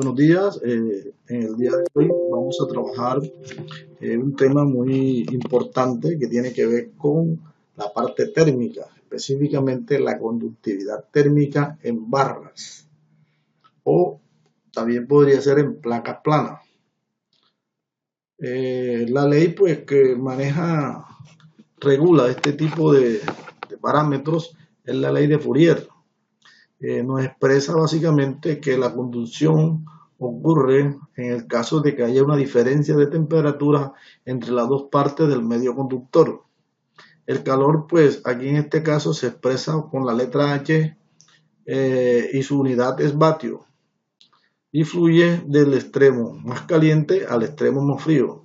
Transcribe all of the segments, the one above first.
Buenos días. En el día de hoy vamos a trabajar un tema muy importante que tiene que ver con la parte térmica, específicamente la conductividad térmica en barras o también podría ser en placas planas. La ley pues que regula este tipo de parámetros es la ley de Fourier. Nos expresa básicamente que la conducción ocurre en el caso de que haya una diferencia de temperatura entre las dos partes del medio conductor. El calor, pues aquí en este caso se expresa con la letra H y su unidad es vatio y fluye del extremo más caliente al extremo más frío.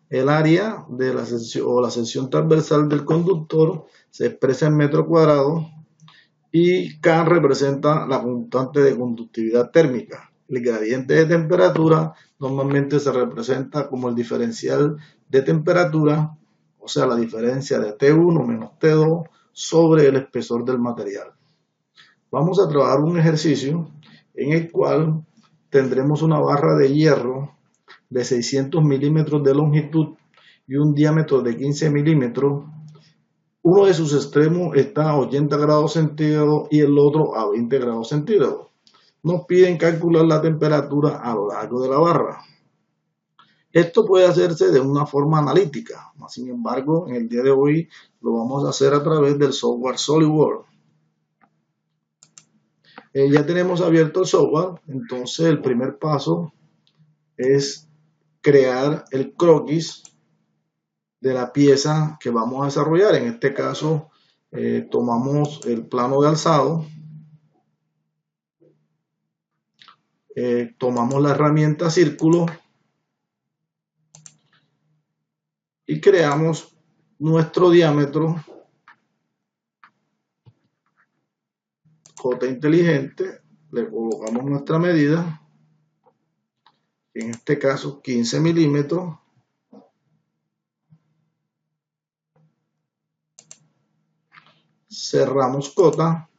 El área de la sección transversal del conductor se expresa en metro cuadrado y K representa la constante de conductividad térmica. El gradiente de temperatura normalmente se representa como el diferencial de temperatura, o sea, la diferencia de T1 menos T2 sobre el espesor del material. Vamos a trabajar un ejercicio en el cual tendremos una barra de hierro de 600 milímetros de longitud y un diámetro de 15 milímetros. Uno de sus extremos está a 80 grados centígrados y el otro a 20 grados centígrados. Nos piden calcular la temperatura a lo largo de la barra. Esto puede hacerse de una forma analítica, sin embargo, en el día de hoy lo vamos a hacer a través del software SolidWorks. Ya tenemos abierto el software, entonces el primer paso es crear el croquis de la pieza que vamos a desarrollar. En este caso, tomamos el plano de alzado, tomamos la herramienta círculo y creamos nuestro diámetro J inteligente, le colocamos nuestra medida, en este caso 15 milímetros, cerramos cota,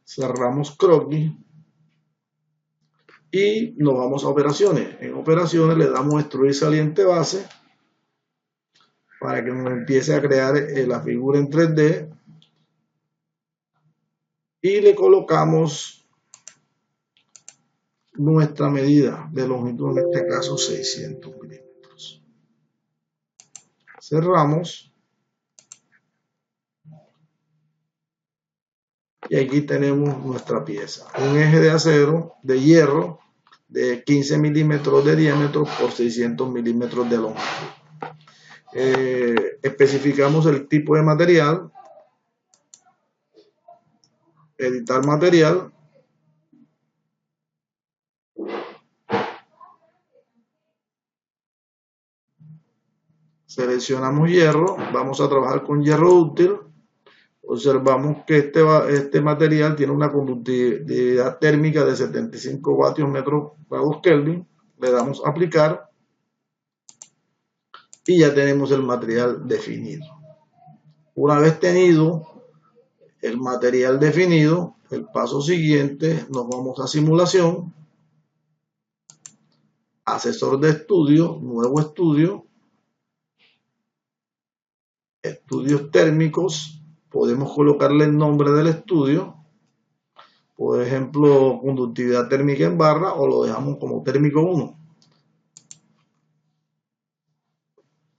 cerramos croquis y nos vamos a operaciones. En operaciones le damos extruir saliente base para que nos empiece a crear la figura en 3D y le colocamos nuestra medida de longitud, en este caso 600 milímetros. Cerramos y aquí tenemos nuestra pieza. Un eje de acero de hierro de 15 milímetros de diámetro por 600 milímetros de longitud. Especificamos el tipo de material, editar material, seleccionamos hierro, vamos a trabajar con hierro dúctil. Observamos que este material tiene una conductividad térmica de 75 vatios metros grados Kelvin. Le damos a aplicar y ya tenemos el material definido. Una vez tenido el material definido, el paso siguiente nos vamos a simulación, asesor de estudio, nuevo estudio, estudios térmicos, podemos colocarle el nombre del estudio, por ejemplo, conductividad térmica en barra, o lo dejamos como térmico 1.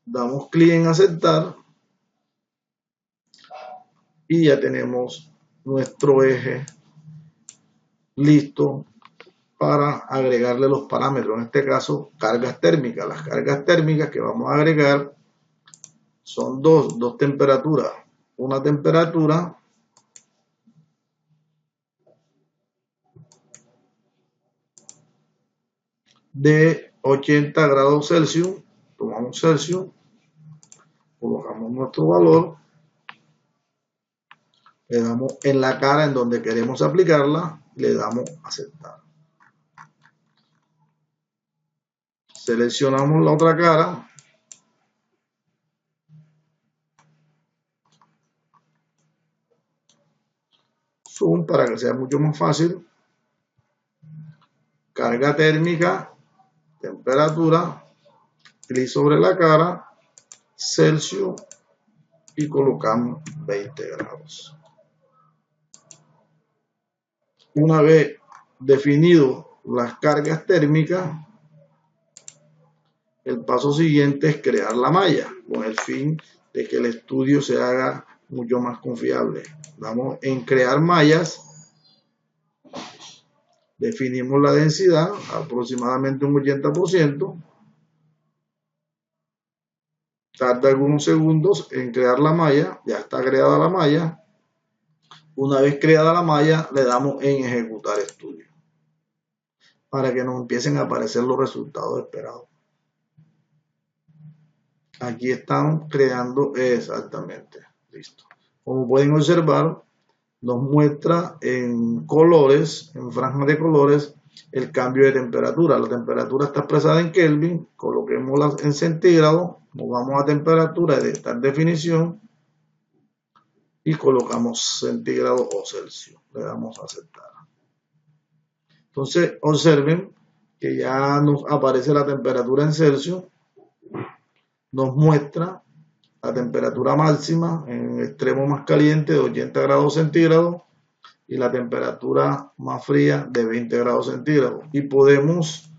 Damos clic en aceptar y ya tenemos nuestro eje listo para agregarle los parámetros, en este caso cargas térmicas. Las cargas térmicas que vamos a agregar son dos temperaturas. Una temperatura de 80 grados Celsius, tomamos Celsius, colocamos nuestro valor, le damos en la cara en donde queremos aplicarla, le damos aceptar. Seleccionamos la otra cara, zoom para que sea mucho más fácil, carga térmica, temperatura, clic sobre la cara, Celsius y colocamos 20 grados. Una vez definido las cargas térmicas, el paso siguiente es crear la malla con el fin de que el estudio se haga mucho más confiable. Damos en crear mallas, definimos la densidad, aproximadamente un 80%, tarda algunos segundos en crear la malla, ya está creada la malla. Una vez creada la malla, le damos en ejecutar estudio para que nos empiecen a aparecer los resultados esperados. Aquí están creando exactamente, listo. Como pueden observar, nos muestra en colores, en franjas de colores, el cambio de temperatura. La temperatura está expresada en Kelvin, coloquémosla en centígrados, nos vamos a temperatura de tal definición y colocamos centígrados o Celsius. Le damos a aceptar. Entonces, observen que ya nos aparece la temperatura en Celsius, nos muestra la temperatura máxima en el extremo más caliente de 80 grados centígrados y la temperatura más fría de 20 grados centígrados. Y podemos,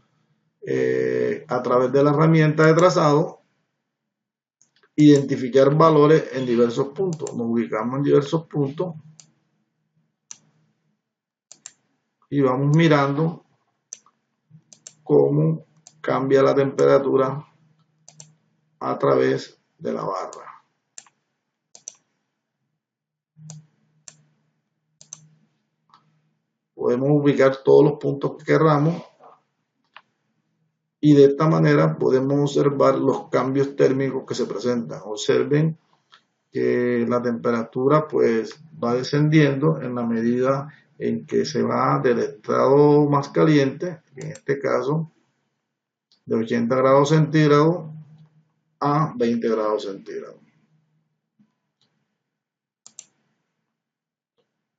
a través de la herramienta de trazado, identificar valores en diversos puntos. Nos ubicamos en diversos puntos y vamos mirando cómo cambia la temperatura a través de la barra. Podemos ubicar todos los puntos que queramos y de esta manera podemos observar los cambios térmicos que se presentan. Observen que la temperatura pues va descendiendo en la medida en que se va del estado más caliente, en este caso de 80 grados centígrados a 20 grados centígrados.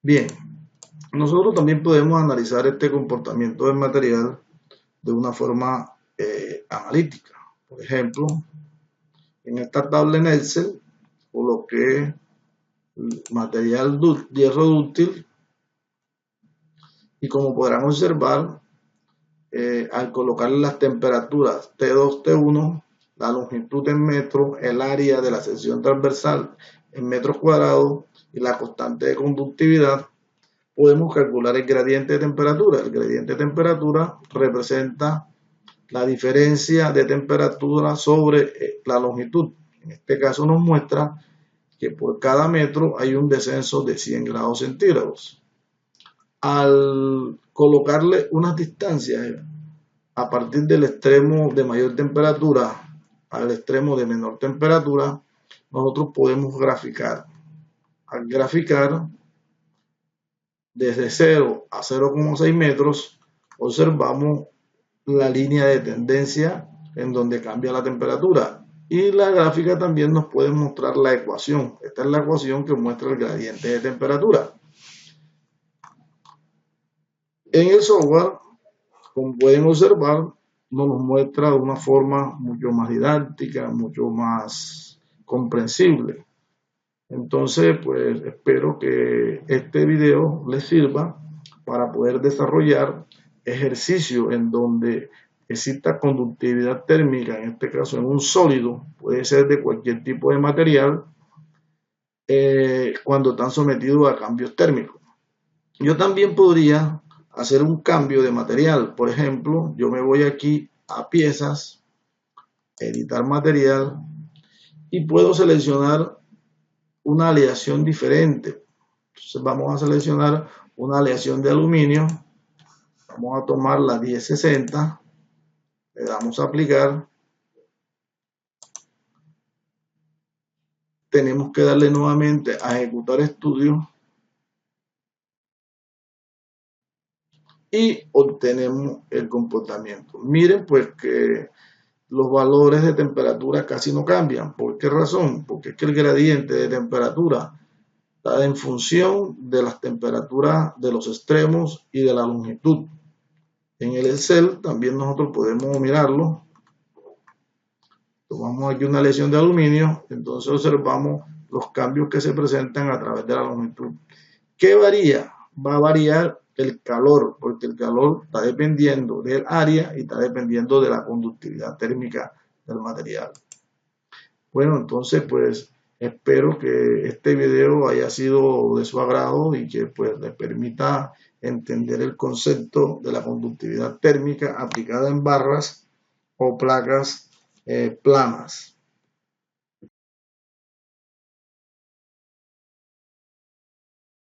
Bien, nosotros también podemos analizar este comportamiento del material de una forma analítica. Por ejemplo, en esta tabla en Excel coloqué material hierro dúctil y como podrán observar, al colocarle las temperaturas T2, T1, la longitud en metros, el área de la sección transversal en metros cuadrados y la constante de conductividad, podemos calcular el gradiente de temperatura. El gradiente de temperatura representa la diferencia de temperatura sobre la longitud. En este caso nos muestra que por cada metro hay un descenso de 100 grados centígrados. Al colocarle unas distancias a partir del extremo de mayor temperatura al extremo de menor temperatura, nosotros podemos graficar. Al graficar desde 0 a 0,6 metros, observamos la línea de tendencia en donde cambia la temperatura. Y la gráfica también nos puede mostrar la ecuación. Esta es la ecuación que muestra el gradiente de temperatura. En el software, como pueden observar, nos lo muestra de una forma mucho más didáctica, mucho más comprensible. Entonces, pues espero que este video les sirva para poder desarrollar ejercicios en donde exista conductividad térmica, en este caso en un sólido, puede ser de cualquier tipo de material, cuando están sometidos a cambios térmicos. Yo también podría hacer un cambio de material. Por ejemplo, yo me voy aquí a piezas, editar material y puedo seleccionar una aleación diferente. Entonces vamos a seleccionar una aleación de aluminio. Vamos a tomar la 1060, le damos a aplicar. Tenemos que darle nuevamente a ejecutar estudio y obtenemos el comportamiento. Miren pues que los valores de temperatura casi no cambian. ¿Por qué razón? Porque es que el gradiente de temperatura está en función de las temperaturas de los extremos y de la longitud. En el Excel también nosotros podemos mirarlo. Tomamos aquí una lesión de aluminio, entonces observamos los cambios que se presentan a través de la longitud. ¿Qué varía? Va a variar el calor, porque el calor está dependiendo del área y está dependiendo de la conductividad térmica del material. Bueno, entonces pues espero que este video haya sido de su agrado y que pues les permita entender el concepto de la conductividad térmica aplicada en barras o placas planas.